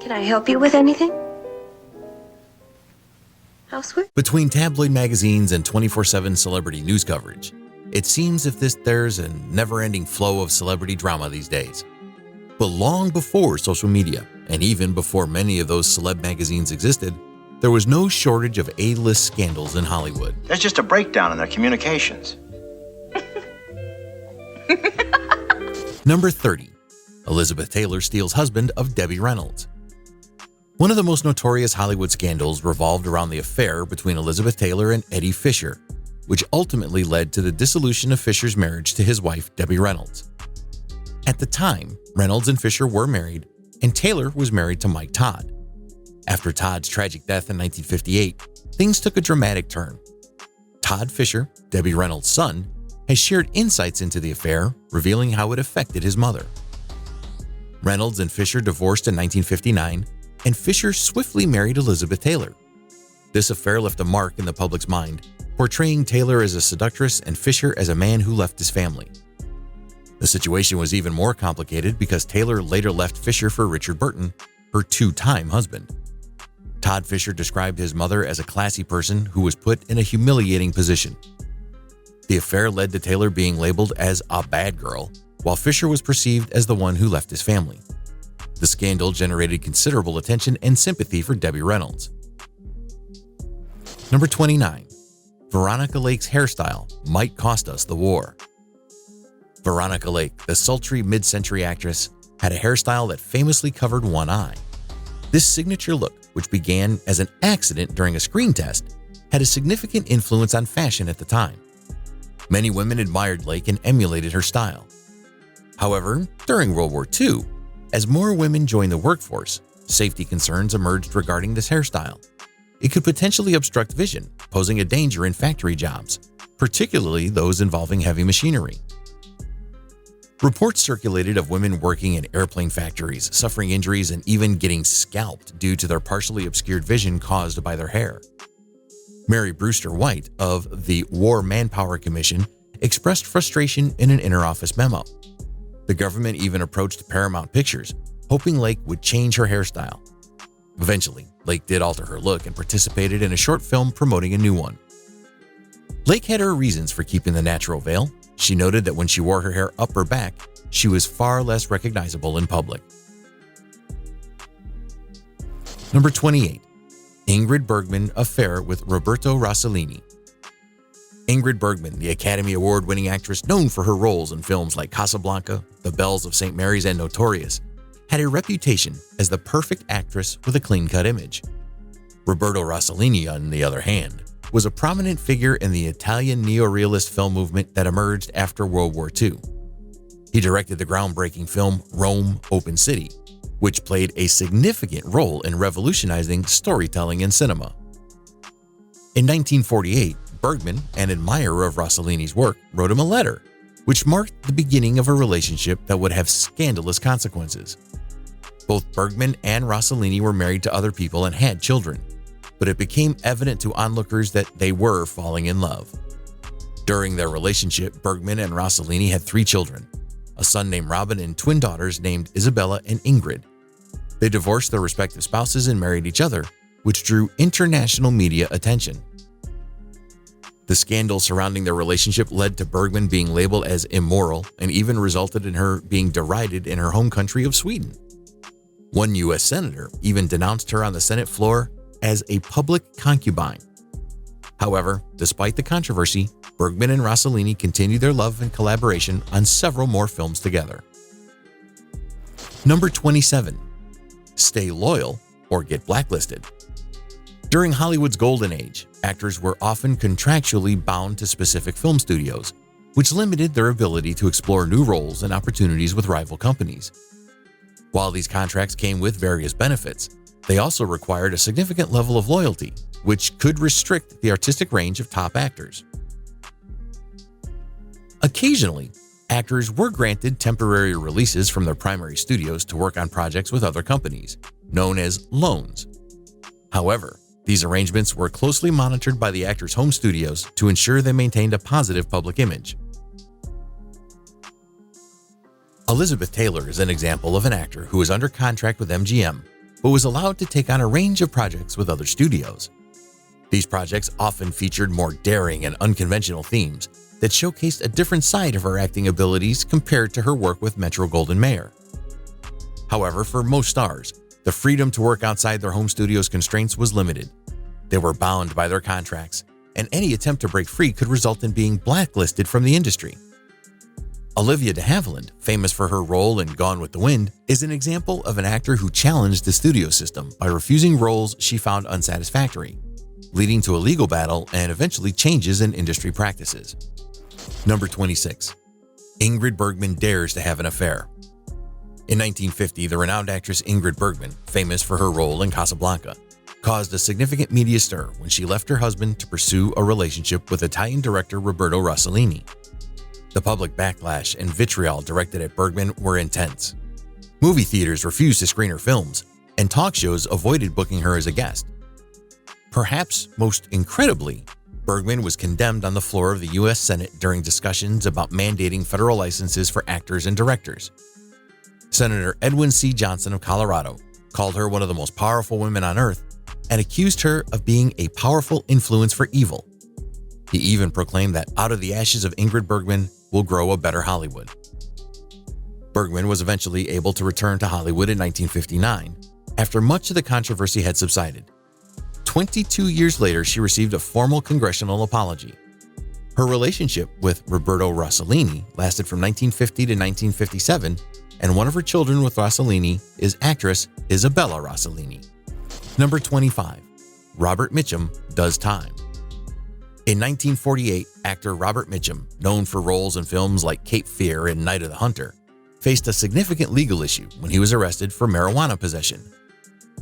Can I help you with anything? How sweet. Between tabloid magazines and 24/7 celebrity news coverage, it seems there's a never-ending flow of celebrity drama these days. But long before social media, and even before many of those celeb magazines existed, there was no shortage of A-list scandals in Hollywood. There's just a breakdown in their communications. Number 30. Elizabeth Taylor steals husband of Debbie Reynolds. One of the most notorious Hollywood scandals revolved around the affair between Elizabeth Taylor and Eddie Fisher, which ultimately led to the dissolution of Fisher's marriage to his wife, Debbie Reynolds. At the time, Reynolds and Fisher were married, and Taylor was married to Mike Todd. After Todd's tragic death in 1958, things took a dramatic turn. Todd Fisher, Debbie Reynolds' son, has shared insights into the affair, revealing how it affected his mother. Reynolds and Fisher divorced in 1959, and Fisher swiftly married Elizabeth Taylor. This affair left a mark in the public's mind, portraying Taylor as a seductress and Fisher as a man who left his family. The situation was even more complicated because Taylor later left Fisher for Richard Burton, her two-time husband. Todd Fisher described his mother as a classy person who was put in a humiliating position. The affair led to Taylor being labeled as a bad girl, while Fisher was perceived as the one who left his family. The scandal generated considerable attention and sympathy for Debbie Reynolds. Number 29. Veronica Lake's hairstyle might cost us the war. Veronica Lake, the sultry mid-century actress, had a hairstyle that famously covered one eye. This signature look, which began as an accident during a screen test, had a significant influence on fashion at the time. Many women admired Lake and emulated her style. However, during World War II, as more women joined the workforce, safety concerns emerged regarding this hairstyle. It could potentially obstruct vision, posing a danger in factory jobs, particularly those involving heavy machinery. Reports circulated of women working in airplane factories, suffering injuries, and even getting scalped due to their partially obscured vision caused by their hair. Mary Brewster White of the War Manpower Commission expressed frustration in an inter-office memo. The government even approached Paramount Pictures, hoping Lake would change her hairstyle. Eventually, Lake did alter her look and participated in a short film promoting a new one. Lake had her reasons for keeping the natural veil. She noted that when she wore her hair up her back, she was far less recognizable in public. Number 28. Ingrid Bergman affair with Roberto Rossellini. Ingrid Bergman, the Academy Award-winning actress known for her roles in films like Casablanca, The Bells of St. Mary's, and Notorious, had a reputation as the perfect actress with a clean-cut image. Roberto Rossellini, on the other hand, was a prominent figure in the Italian neorealist film movement that emerged after World War II. He directed the groundbreaking film Rome, Open City, which played a significant role in revolutionizing storytelling in cinema. In 1948, Bergman, an admirer of Rossellini's work, wrote him a letter, which marked the beginning of a relationship that would have scandalous consequences. Both Bergman and Rossellini were married to other people and had children, but it became evident to onlookers that they were falling in love. During their relationship, Bergman and Rossellini had 3 children, a son named Robin and twin daughters named Isabella and Ingrid. They divorced their respective spouses and married each other, which drew international media attention. The scandal surrounding their relationship led to Bergman being labeled as immoral and even resulted in her being derided in her home country of Sweden. One U.S. senator even denounced her on the Senate floor as a public concubine. However, despite the controversy, Bergman and Rossellini continued their love and collaboration on several more films together. Number 27. Stay loyal or get blacklisted. During Hollywood's golden age, actors were often contractually bound to specific film studios, which limited their ability to explore new roles and opportunities with rival companies. While these contracts came with various benefits, they also required a significant level of loyalty, which could restrict the artistic range of top actors. Occasionally, actors were granted temporary releases from their primary studios to work on projects with other companies, known as loans. However, these arrangements were closely monitored by the actors' home studios to ensure they maintained a positive public image. Elizabeth Taylor is an example of an actor who was under contract with MGM, but was allowed to take on a range of projects with other studios. These projects often featured more daring and unconventional themes that showcased a different side of her acting abilities compared to her work with Metro-Goldwyn-Mayer. However, for most stars, the freedom to work outside their home studio's constraints was limited. They were bound by their contracts, and any attempt to break free could result in being blacklisted from the industry. Olivia de Havilland, famous for her role in Gone with the Wind, is an example of an actor who challenged the studio system by refusing roles she found unsatisfactory, leading to a legal battle and eventually changes in industry practices. Number 26. Ingrid Bergman dares to have an affair. In 1950, the renowned actress Ingrid Bergman, famous for her role in Casablanca, caused a significant media stir when she left her husband to pursue a relationship with Italian director Roberto Rossellini. The public backlash and vitriol directed at Bergman were intense. Movie theaters refused to screen her films, and talk shows avoided booking her as a guest. Perhaps most incredibly, Bergman was condemned on the floor of the U.S. Senate during discussions about mandating federal licenses for actors and directors. Senator Edwin C. Johnson of Colorado called her one of the most powerful women on earth and accused her of being a powerful influence for evil. He even proclaimed that out of the ashes of Ingrid Bergman will grow a better Hollywood. Bergman was eventually able to return to Hollywood in 1959 after much of the controversy had subsided. 22 years later, she received a formal congressional apology. Her relationship with Roberto Rossellini lasted from 1950 to 1957, and one of her children with Rossellini is actress Isabella Rossellini. Number 25. Robert Mitchum does time. In 1948, actor Robert Mitchum, known for roles in films like Cape Fear and Night of the Hunter, faced a significant legal issue when he was arrested for marijuana possession.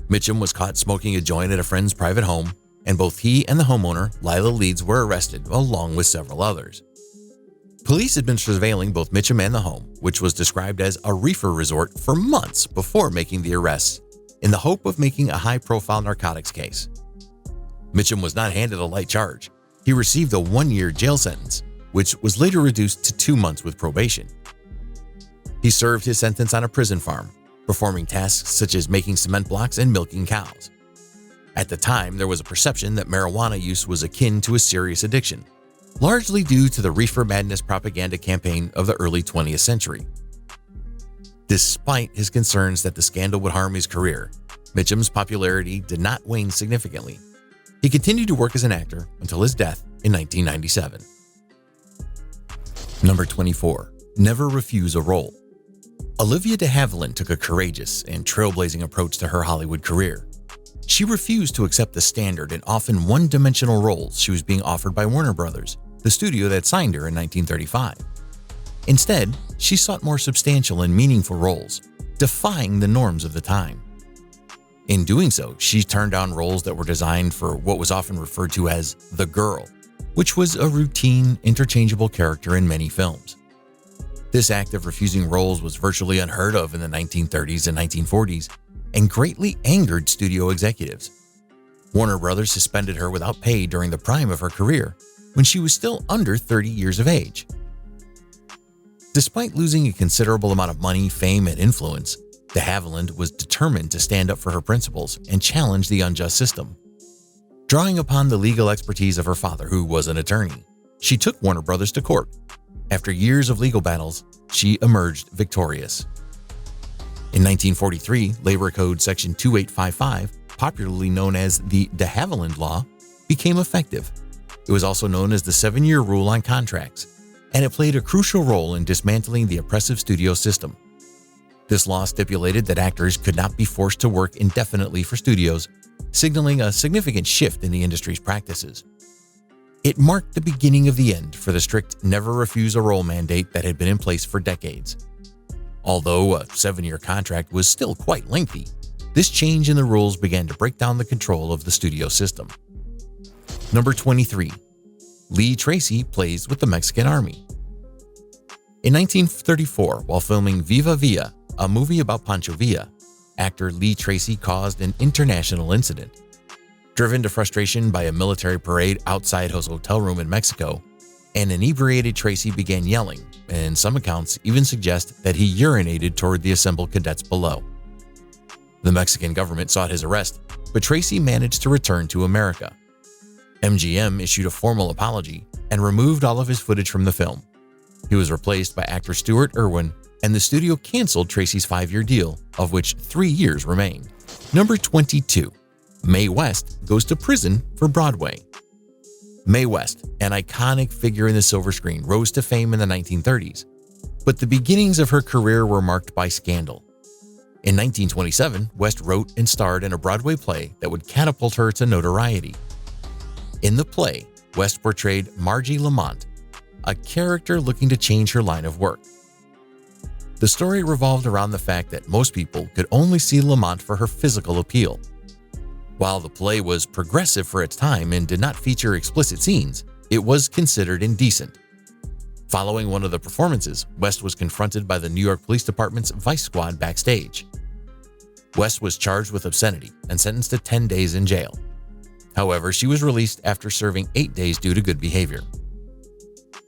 Mitchum was caught smoking a joint at a friend's private home, and both he and the homeowner, Lila Leeds, were arrested, along with several others. Police had been surveilling both Mitchum and the home, which was described as a reefer resort, for months before making the arrests, in the hope of making a high-profile narcotics case. Mitchum was not handed a light charge. He received a 1-year jail sentence, which was later reduced to 2 months with probation. He served his sentence on a prison farm, performing tasks such as making cement blocks and milking cows. At the time, there was a perception that marijuana use was akin to a serious addiction, largely due to the reefer madness propaganda campaign of the early 20th century. Despite his concerns that the scandal would harm his career, Mitchum's popularity did not wane significantly. He continued to work as an actor until his death in 1997. Number 24. Never refuse a role. Olivia de Havilland took a courageous and trailblazing approach to her Hollywood career. She refused to accept the standard and often one-dimensional roles she was being offered by Warner Brothers, the studio that signed her in 1935. Instead, she sought more substantial and meaningful roles, defying the norms of the time. In doing so, she turned down roles that were designed for what was often referred to as the girl, which was a routine, interchangeable character in many films. This act of refusing roles was virtually unheard of in the 1930s and 1940s and greatly angered studio executives. Warner Brothers suspended her without pay during the prime of her career, when she was still under 30 years of age. Despite losing a considerable amount of money, fame, and influence, de Havilland was determined to stand up for her principles and challenge the unjust system. Drawing upon the legal expertise of her father, who was an attorney, she took Warner Brothers to court. After years of legal battles, she emerged victorious. In 1943, Labor Code Section 2855, popularly known as the de Havilland Law, became effective. It was also known as the 7-year rule on contracts, and it played a crucial role in dismantling the oppressive studio system. This law stipulated that actors could not be forced to work indefinitely for studios, signaling a significant shift in the industry's practices. It marked the beginning of the end for the strict never refuse a role mandate that had been in place for decades. Although a 7-year contract was still quite lengthy, this change in the rules began to break down the control of the studio system. Number 23. Lee Tracy plays with the Mexican Army. In 1934, while filming Viva Villa, a movie about Pancho Villa, actor Lee Tracy caused an international incident. Driven to frustration by a military parade outside his hotel room in Mexico, an inebriated Tracy began yelling, and some accounts even suggest that he urinated toward the assembled cadets below. The Mexican government sought his arrest, but Tracy managed to return to America. MGM issued a formal apology and removed all of his footage from the film. He was replaced by actor Stuart Erwin, and the studio canceled Tracy's 5-year deal, of which 3 years remained. Number 22. Mae West goes to prison for Broadway. Mae West, an iconic figure in the silver screen, rose to fame in the 1930s, but the beginnings of her career were marked by scandal. In 1927, West wrote and starred in a Broadway play that would catapult her to notoriety. In the play, West portrayed Margie Lamont, a character looking to change her line of work. The story revolved around the fact that most people could only see Lamont for her physical appeal. While the play was progressive for its time and did not feature explicit scenes, it was considered indecent. Following one of the performances, West was confronted by the New York Police Department's Vice Squad backstage. West was charged with obscenity and sentenced to 10 days in jail. However, she was released after serving 8 days due to good behavior.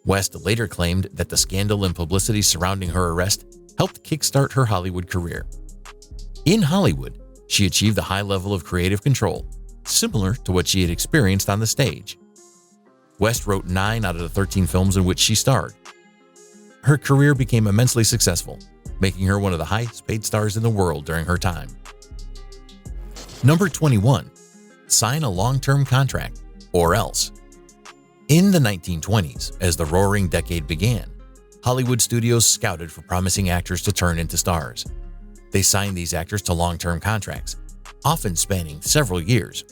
West later claimed that the scandal and publicity surrounding her arrest helped kickstart her Hollywood career. In Hollywood, she achieved a high level of creative control, similar to what she had experienced on the stage. West wrote 9 out of the 13 films in which she starred. Her career became immensely successful, making her one of the highest-paid stars in the world during her time. Number 21. Sign a long-term contract, or else. In the 1920s, as the Roaring Decade began, Hollywood studios scouted for promising actors to turn into stars. They signed these actors to long-term contracts, often spanning several years,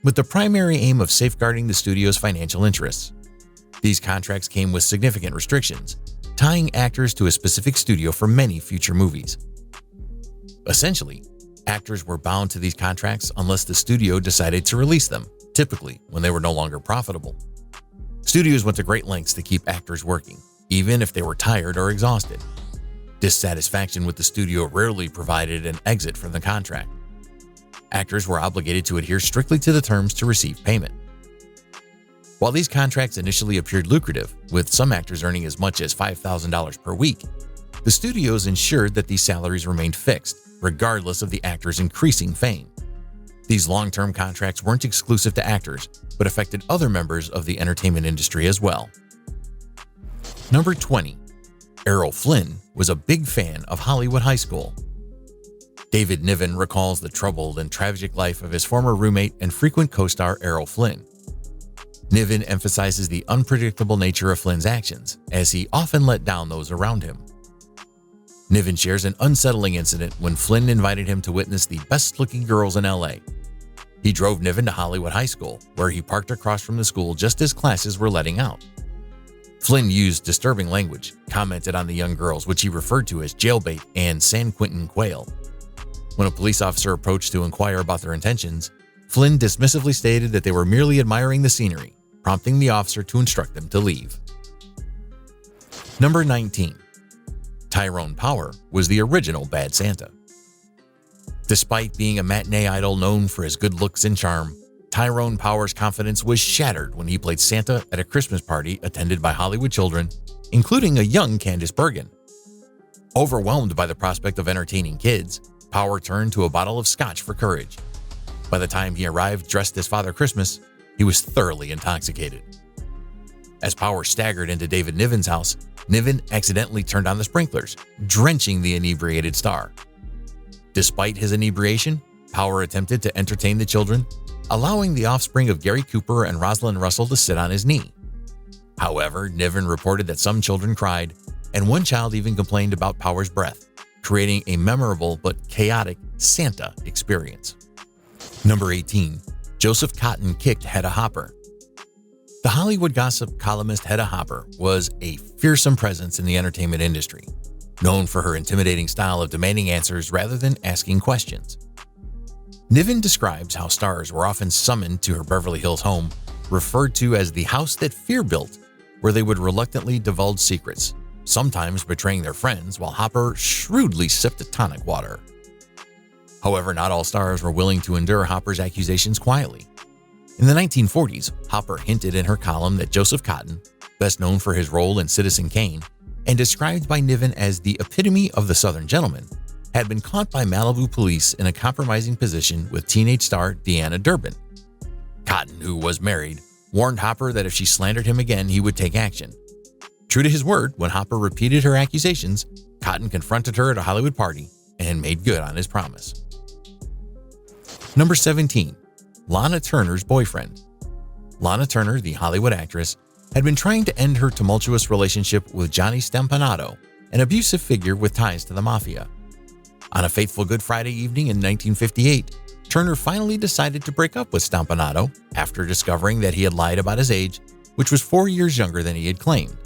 with the primary aim of safeguarding the studio's financial interests. These contracts came with significant restrictions, tying actors to a specific studio for many future movies. Essentially, actors were bound to these contracts unless the studio decided to release them, typically when they were no longer profitable. Studios went to great lengths to keep actors working, even if they were tired or exhausted. Dissatisfaction with the studio rarely provided an exit from the contract. Actors were obligated to adhere strictly to the terms to receive payment. While these contracts initially appeared lucrative, with some actors earning as much as $5,000 per week, the studios ensured that these salaries remained fixed, regardless of the actor's increasing fame. These long-term contracts weren't exclusive to actors, but affected other members of the entertainment industry as well. Number 20. Errol Flynn was a big fan of Hollywood high school. David Niven recalls the troubled and tragic life of his former roommate and frequent co-star Errol Flynn. Niven emphasizes the unpredictable nature of Flynn's actions, as he often let down those around him. Niven shares an unsettling incident when Flynn invited him to witness the best-looking girls in LA. He drove Niven to Hollywood High School, where he parked across from the school just as classes were letting out. Flynn used disturbing language, commented on the young girls, which he referred to as jailbait and San Quentin quail. When a police officer approached to inquire about their intentions, Flynn dismissively stated that they were merely admiring the scenery, prompting the officer to instruct them to leave. Number 19. Tyrone Power was the original Bad Santa. Despite being a matinee idol known for his good looks and charm, Tyrone Power's confidence was shattered when he played Santa at a Christmas party attended by Hollywood children, including a young Candice Bergen. Overwhelmed by the prospect of entertaining kids, Power turned to a bottle of scotch for courage. By the time he arrived dressed as Father Christmas, he was thoroughly intoxicated. As Power staggered into David Niven's house, Niven accidentally turned on the sprinklers, drenching the inebriated star. Despite his inebriation, Power attempted to entertain the children, allowing the offspring of Gary Cooper and Rosalind Russell to sit on his knee. However, Niven reported that some children cried, and one child even complained about Power's breath, creating a memorable but chaotic Santa experience. Number 18. Joseph Cotten kicked Hedda Hopper. The Hollywood gossip columnist Hedda Hopper was a fearsome presence in the entertainment industry, known for her intimidating style of demanding answers rather than asking questions. Niven describes how stars were often summoned to her Beverly Hills home, referred to as the house that fear built, where they would reluctantly divulge secrets, sometimes betraying their friends while Hopper shrewdly sipped tonic water. However, not all stars were willing to endure Hopper's accusations quietly. In the 1940s, Hopper hinted in her column that Joseph Cotten, best known for his role in Citizen Kane, and described by Niven as the epitome of the Southern gentleman, had been caught by Malibu police in a compromising position with teenage star Deanna Durbin. Cotton, who was married, warned Hopper that if she slandered him again, he would take action. True to his word, when Hopper repeated her accusations, Cotton confronted her at a Hollywood party and made good on his promise. Number 17. Lana Turner's boyfriend. Lana Turner, the Hollywood actress, had been trying to end her tumultuous relationship with Johnny Stompanato, an abusive figure with ties to the mafia. On a fateful Good Friday evening in 1958, Turner finally decided to break up with Stompanato after discovering that he had lied about his age, which was 4 years younger than he had claimed.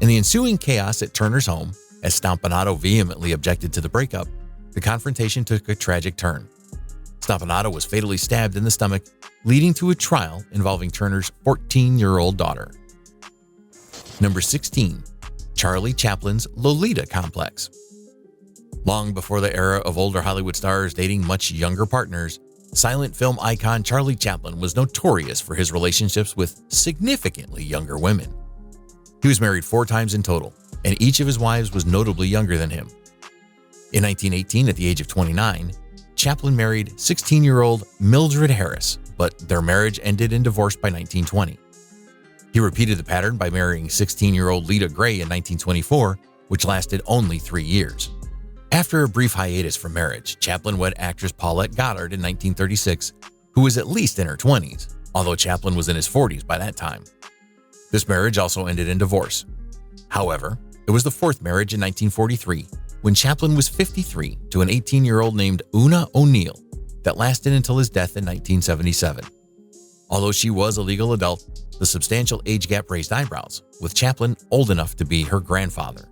In the ensuing chaos at Turner's home, as Stompanato vehemently objected to the breakup, the confrontation took a tragic turn. Stompanato was fatally stabbed in the stomach, leading to a trial involving Turner's 14-year-old daughter. Number 16. Charlie Chaplin's Lolita Complex. Long before the era of older Hollywood stars dating much younger partners, silent film icon Charlie Chaplin was notorious for his relationships with significantly younger women. He was married 4 times in total, and each of his wives was notably younger than him. In 1918, at the age of 29, Chaplin married 16-year-old Mildred Harris, but their marriage ended in divorce by 1920. He repeated the pattern by marrying 16-year-old Lita Gray in 1924, which lasted only 3 years. After a brief hiatus from marriage, Chaplin wed actress Paulette Goddard in 1936, who was at least in her 20s, although Chaplin was in his 40s by that time. This marriage also ended in divorce. However, it was the 4th marriage in 1943, when Chaplin was 53, to an 18-year-old named Una O'Neill, that lasted until his death in 1977. Although she was a legal adult, the substantial age gap raised eyebrows, with Chaplin old enough to be her grandfather.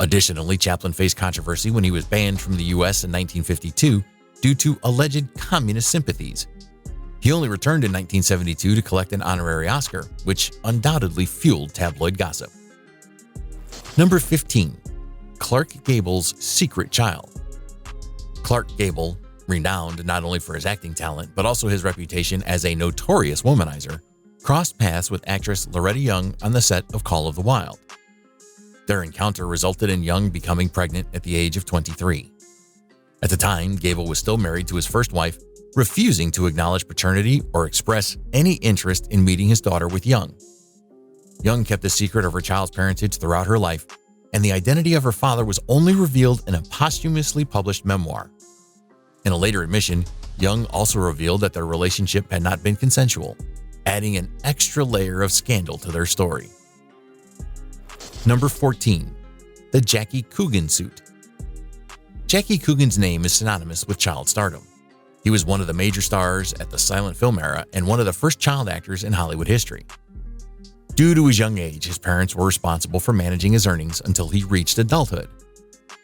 Additionally, Chaplin faced controversy when he was banned from the U.S. in 1952 due to alleged communist sympathies. He only returned in 1972 to collect an honorary Oscar, which undoubtedly fueled tabloid gossip. Number 15. Clark Gable's secret child. Clark Gable, renowned not only for his acting talent but also his reputation as a notorious womanizer, crossed paths with actress Loretta Young on the set of Call of the Wild. Their encounter resulted in Young becoming pregnant at the age of 23. At the time, Gable was still married to his first wife, refusing to acknowledge paternity or express any interest in meeting his daughter with Young. Young kept the secret of her child's parentage throughout her life, and the identity of her father was only revealed in a posthumously published memoir. In a later admission, Young also revealed that their relationship had not been consensual, adding an extra layer of scandal to their story. Number 14. The Jackie Kugan suit. Jackie Kugan's name is synonymous with child stardom. He was one of the major stars at the silent film era and one of the first child actors in Hollywood history. Due to his young age, his parents were responsible for managing his earnings until he reached adulthood.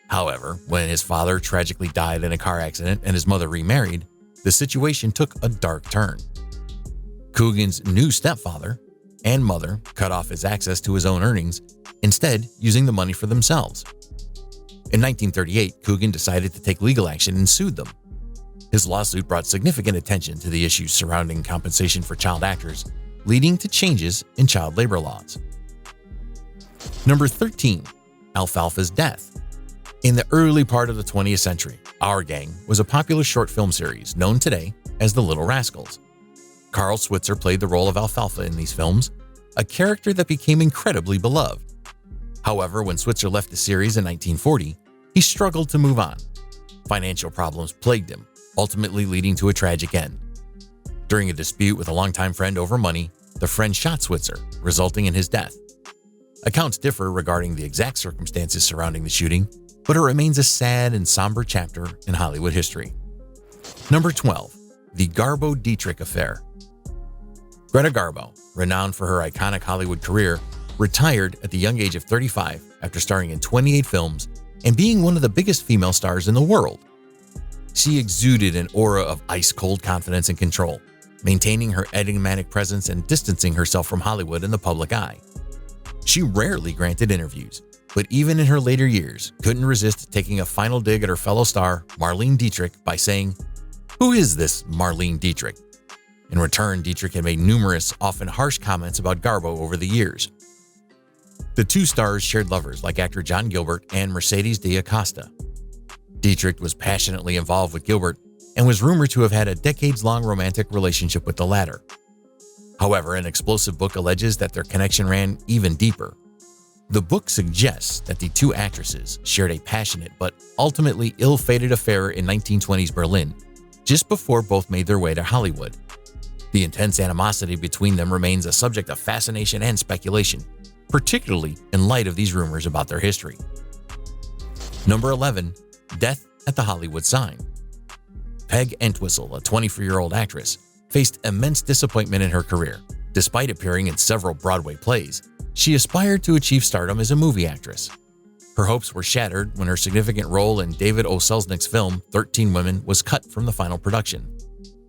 However, when his father tragically died in a car accident and his mother remarried, the situation took a dark turn. Kugan's new stepfather and mother cut off his access to his own earnings, instead using the money for themselves. In 1938, Kugan decided to take legal action and sued them. His lawsuit brought significant attention to the issues surrounding compensation for child actors, leading to changes in child labor laws. Number 13. Alfalfas Death. In the early part of the 20th century, Our Gang was a popular short film series known today as The Little Rascals. Carl Switzer played the role of Alfalfa in these films, a character that became incredibly beloved. However, when Switzer left the series in 1940, he struggled to move on. Financial problems plagued him, ultimately leading to a tragic end. During a dispute with a longtime friend over money, the friend shot Switzer, resulting in his death. Accounts differ regarding the exact circumstances surrounding the shooting, but it remains a sad and somber chapter in Hollywood history. Number 12. The Garbo-Dietrich Affair. Greta Garbo, renowned for her iconic Hollywood career, retired at the young age of 35 after starring in 28 films and being one of the biggest female stars in the world. She exuded an aura of ice-cold confidence and control, maintaining her enigmatic presence and distancing herself from Hollywood in the public eye. She rarely granted interviews, but even in her later years, couldn't resist taking a final dig at her fellow star, Marlene Dietrich, by saying, "Who is this Marlene Dietrich?" In return, Dietrich had made numerous, often harsh comments about Garbo over the years. The two stars shared lovers like actor John Gilbert and Mercedes D'Acosta. Dietrich was passionately involved with Gilbert and was rumored to have had a decades-long romantic relationship with the latter. However, an explosive book alleges that their connection ran even deeper. The book suggests that the two actresses shared a passionate but ultimately ill-fated affair in 1920s Berlin, just before both made their way to Hollywood. The intense animosity between them remains a subject of fascination and speculation, particularly in light of these rumors about their history. Number 11. Death at the Hollywood Sign. Peg Entwistle, a 24-year-old actress, faced immense disappointment in her career. Despite appearing in several Broadway plays, she aspired to achieve stardom as a movie actress. Her hopes were shattered when her significant role in David O. Selznick's film 13 Women was cut from the final production.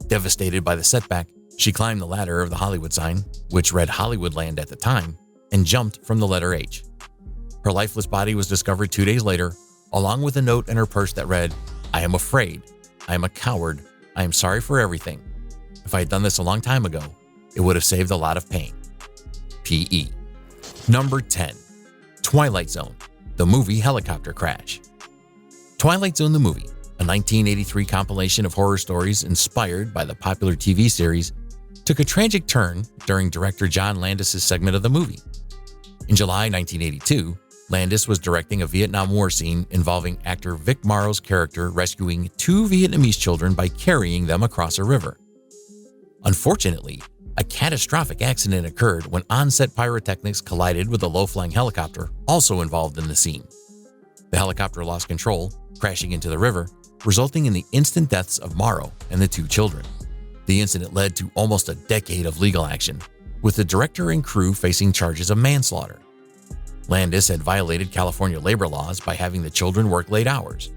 Devastated by the setback, she climbed the ladder of the Hollywood sign, which read Hollywoodland at the time, and jumped from the letter H. Her lifeless body was discovered 2 days later, along with a note in her purse that read, "I am afraid. I am a coward. I am sorry for everything. If I had done this a long time ago, it would have saved a lot of pain." P.E. Number 10. Twilight Zone The Movie helicopter crash. Twilight Zone The Movie, a 1983 compilation of horror stories inspired by the popular TV series, took a tragic turn during director John Landis' segment of the movie. In July 1982, Landis was directing a Vietnam War scene involving actor Vic Morrow's character rescuing 2 Vietnamese children by carrying them across a river. Unfortunately, a catastrophic accident occurred when on-set pyrotechnics collided with a low-flying helicopter also involved in the scene. The helicopter lost control, crashing into the river, resulting in the instant deaths of Morrow and the 2 children. The incident led to almost a decade of legal action, with the director and crew facing charges of manslaughter. Landis had violated California labor laws by having the children work late hours.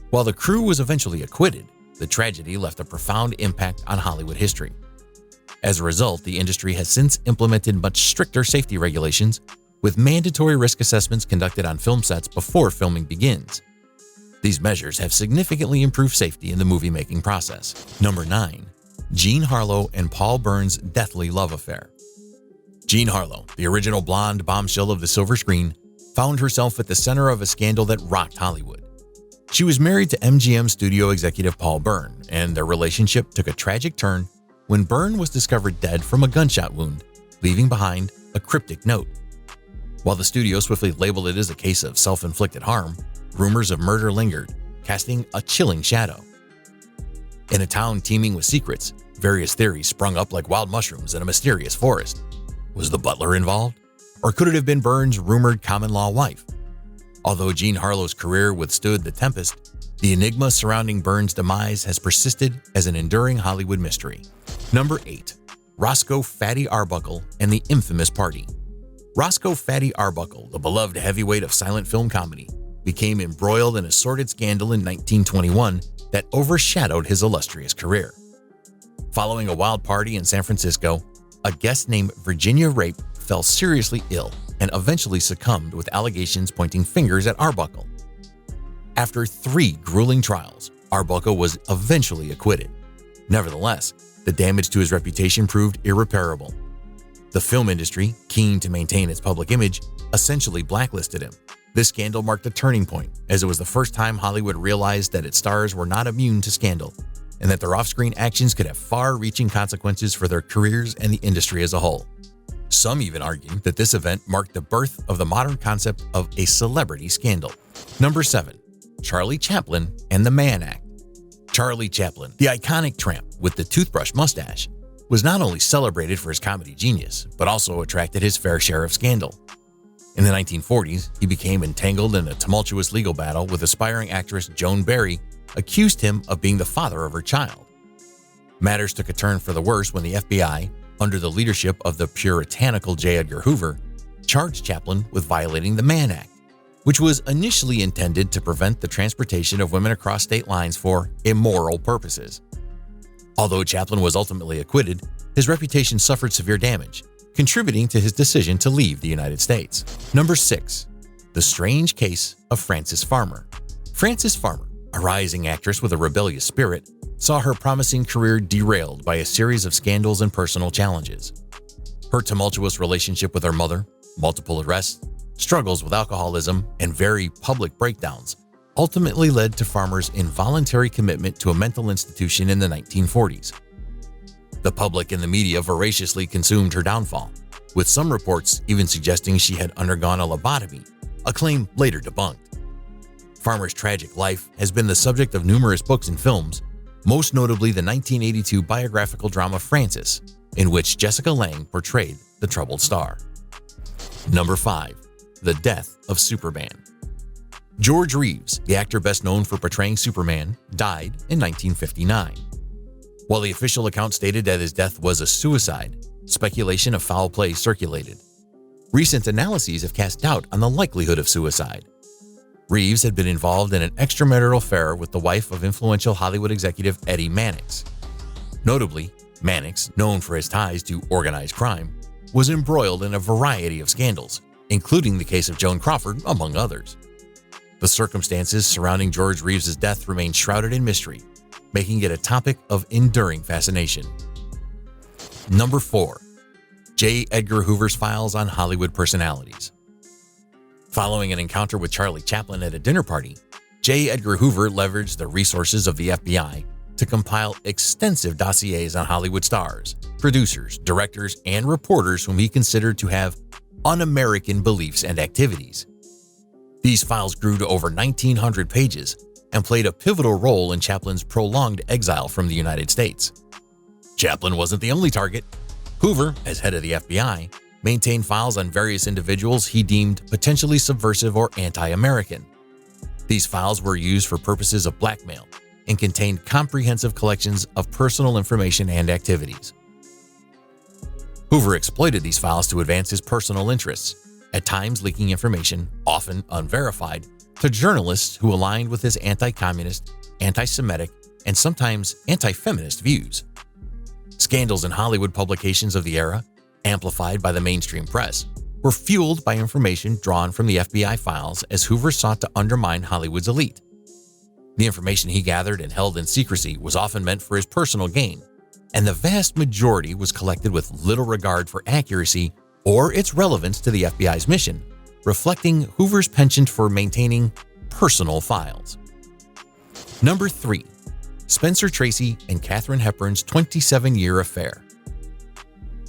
While the crew was eventually acquitted, the tragedy left a profound impact on Hollywood history. As a result, the industry has since implemented much stricter safety regulations, with mandatory risk assessments conducted on film sets before filming begins. These measures have significantly improved safety in the movie-making process. Number 9. Jean Harlow and Paul Byrne's deathly love affair. Jean Harlow, the original blonde bombshell of the silver screen, found herself at the center of a scandal that rocked Hollywood. She was married to MGM studio executive Paul Byrne, and their relationship took a tragic turn when Byrne was discovered dead from a gunshot wound, leaving behind a cryptic note. While the studio swiftly labeled it as a case of self-inflicted harm, rumors of murder lingered, casting a chilling shadow. In a town teeming with secrets, various theories sprung up like wild mushrooms in a mysterious forest. Was the butler involved? Or could it have been Byrne's rumored common-law wife? Although Jean Harlow's career withstood the tempest, the enigma surrounding Byrne's demise has persisted as an enduring Hollywood mystery. Number 8. Rosco Fatty Arbuckle and the Infamous Party. Rosco Fatty Arbuckle, the beloved heavyweight of silent film comedy, became embroiled in a sordid scandal in 1921 that overshadowed his illustrious career. Following a wild party in San Francisco, a guest named Virginia Rape fell seriously ill and eventually succumbed with allegations pointing fingers at Arbuckle. After 3 grueling trials, Arbuckle was eventually acquitted. Nevertheless, the damage to his reputation proved irreparable. The film industry, keen to maintain its public image, essentially blacklisted him. This scandal marked a turning point, as it was the first time Hollywood realized that its stars were not immune to scandal, and that their off-screen actions could have far-reaching consequences for their careers and the industry as a whole. Some even argue that this event marked the birth of the modern concept of a celebrity scandal. Number 7. Charlie Chaplin and the Mann Act. Charlie Chaplin, the iconic tramp with the toothbrush mustache, was not only celebrated for his comedy genius, but also attracted his fair share of scandal. In the 1940s, he became entangled in a tumultuous legal battle with aspiring actress Joan Barry, accused him of being the father of her child. Matters took a turn for the worse when the FBI, under the leadership of the puritanical J. Edgar Hoover, charged Chaplin with violating the Mann Act, which was initially intended to prevent the transportation of women across state lines for immoral purposes. Although Chaplin was ultimately acquitted, his reputation suffered severe damage, contributing to his decision to leave the United States. Number 6. The Strange Case of Frances Farmer. Frances Farmer, a rising actress with a rebellious spirit, saw her promising career derailed by a series of scandals and personal challenges. Her tumultuous relationship with her mother, multiple arrests, struggles with alcoholism, and very public breakdowns ultimately led to farmers' involuntary commitment to a mental institution in the 1940s. The public and the media voraciously consumed her downfall, with some reports even suggesting she had undergone a lobotomy, a claim later debunked. Farmer's tragic life has been the subject of numerous books and films, most notably the 1982 biographical drama Frances, in which Jessica Lange portrayed the troubled star. Number 5. The Death of Superman. George Reeves, the actor best known for portraying Superman, died in 1959. While the official account stated that his death was a suicide, speculation of foul play circulated. Recent analyses have cast doubt on the likelihood of suicide. Reeves had been involved in an extramarital affair with the wife of influential Hollywood executive Eddie Mannix. Notably, Mannix, known for his ties to organized crime, was embroiled in a variety of scandals, including the case of Joan Crawford, among others. The circumstances surrounding George Reeves' death remain shrouded in mystery, making it a topic of enduring fascination. Number 4. J. Edgar Hoover's Files on Hollywood Personalities. Following an encounter with Charlie Chaplin at a dinner party, J. Edgar Hoover leveraged the resources of the FBI to compile extensive dossiers on Hollywood stars, producers, directors, and reporters whom he considered to have un-American beliefs and activities. These files grew to over 1,900 pages and played a pivotal role in Chaplin's prolonged exile from the United States. Chaplin wasn't the only target. Hoover, as head of the FBI, maintained files on various individuals he deemed potentially subversive or anti-American. These files were used for purposes of blackmail and contained comprehensive collections of personal information and activities. Hoover exploited these files to advance his personal interests, at times leaking information, often unverified, to journalists who aligned with his anti-communist, anti-Semitic, and sometimes anti-feminist views. Scandals in Hollywood publications of the era, amplified by the mainstream press, were fueled by information drawn from the FBI files as Hoover sought to undermine Hollywood's elite. The information he gathered and held in secrecy was often meant for his personal gain, and the vast majority was collected with little regard for accuracy or its relevance to the FBI's mission, reflecting Hoover's penchant for maintaining personal files. Number 3. Spencer Tracy and Katharine Hepburn's 27-year affair.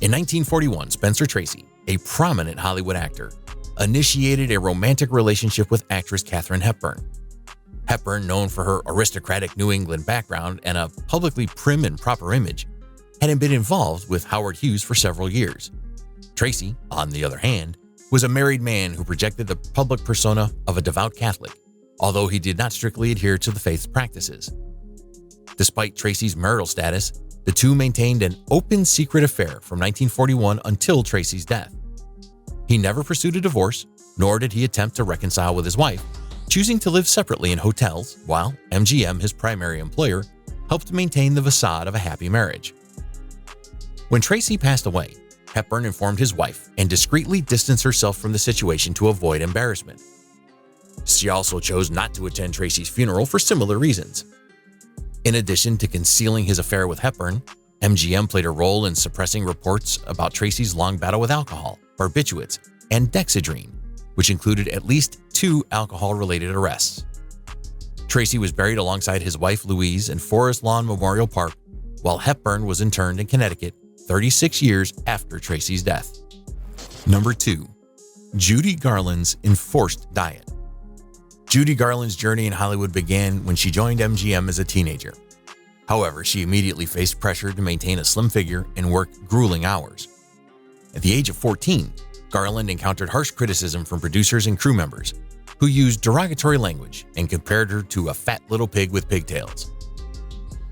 In 1941, Spencer Tracy, a prominent Hollywood actor, initiated a romantic relationship with actress Katharine Hepburn. Hepburn, known for her aristocratic New England background and a publicly prim and proper image, had been involved with Howard Hughes for several years. Tracy, on the other hand, was a married man who projected the public persona of a devout Catholic, although he did not strictly adhere to the faith's practices. Despite Tracy's marital status, the two maintained an open secret affair from 1941 until Tracy's death. He never pursued a divorce, nor did he attempt to reconcile with his wife, choosing to live separately in hotels while MGM, his primary employer, helped maintain the facade of a happy marriage. When Tracy passed away, Hepburn informed his wife and discreetly distanced herself from the situation to avoid embarrassment. She also chose not to attend Tracy's funeral for similar reasons. In addition to concealing his affair with Hepburn, MGM played a role in suppressing reports about Tracy's long battle with alcohol, barbiturates, and dexedrine, which included at least 2 alcohol-related arrests. Tracy was buried alongside his wife Louise in Forest Lawn Memorial Park, while Hepburn was interned in Connecticut 36 years after Tracy's death. Number 2. Judy Garland's enforced diet. Judy Garland's journey in Hollywood began when she joined MGM as a teenager. However, she immediately faced pressure to maintain a slim figure and work grueling hours. At the age of 14, Garland encountered harsh criticism from producers and crew members who used derogatory language and compared her to a fat little pig with pigtails.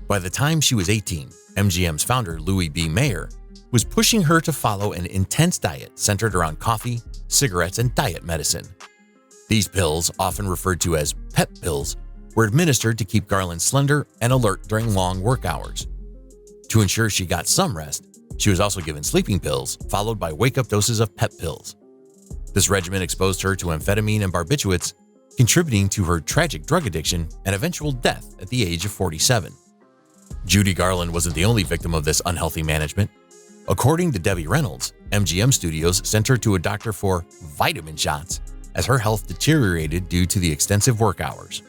By the time she was 18, MGM's founder, Louis B. Mayer, was pushing her to follow an intense diet centered around coffee, cigarettes, and diet medicine. These pills, often referred to as pep pills, were administered to keep Garland slender and alert during long work hours. To ensure she got some rest, she was also given sleeping pills, followed by wake-up doses of pep pills. This regimen exposed her to amphetamine and barbiturates, contributing to her tragic drug addiction and eventual death at the age of 47. Judy Garland wasn't the only victim of this unhealthy management. According to Debbie Reynolds, MGM Studios sent her to a doctor for vitamin shots as her health deteriorated due to the extensive work hours.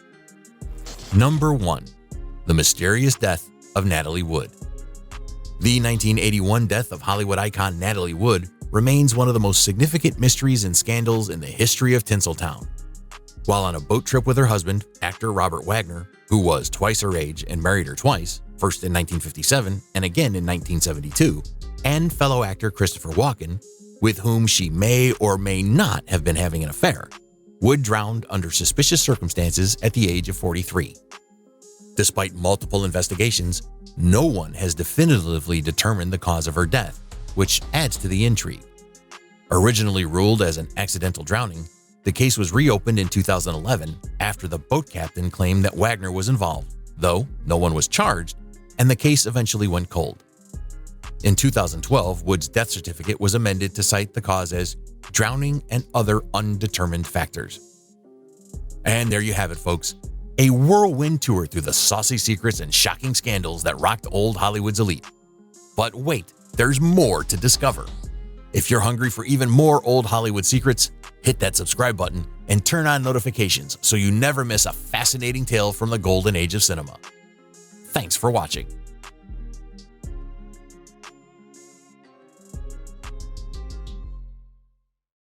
Number 1. The mysterious death of Natalie Wood. The 1981 death of Hollywood icon Natalie Wood remains one of the most significant mysteries and scandals in the history of Tinseltown. While on a boat trip with her husband, actor Robert Wagner, who was twice her age and married her twice, first in 1957 and again in 1972, and fellow actor Christopher Walken, with whom she may or may not have been having an affair, Wood drowned under suspicious circumstances at the age of 43. Despite multiple investigations, no one has definitively determined the cause of her death, which adds to the intrigue. Originally ruled as an accidental drowning, the case was reopened in 2011 after the boat captain claimed that Wagner was involved, though no one was charged, and the case eventually went cold. In 2012, Wood's death certificate was amended to cite the cause as drowning and other undetermined factors. And there you have it, folks. A whirlwind tour through the saucy secrets and shocking scandals that rocked old Hollywood's elite. But wait, there's more to discover. If you're hungry for even more old Hollywood secrets, hit that subscribe button and turn on notifications so you never miss a fascinating tale from the golden age of cinema. Thanks for watching.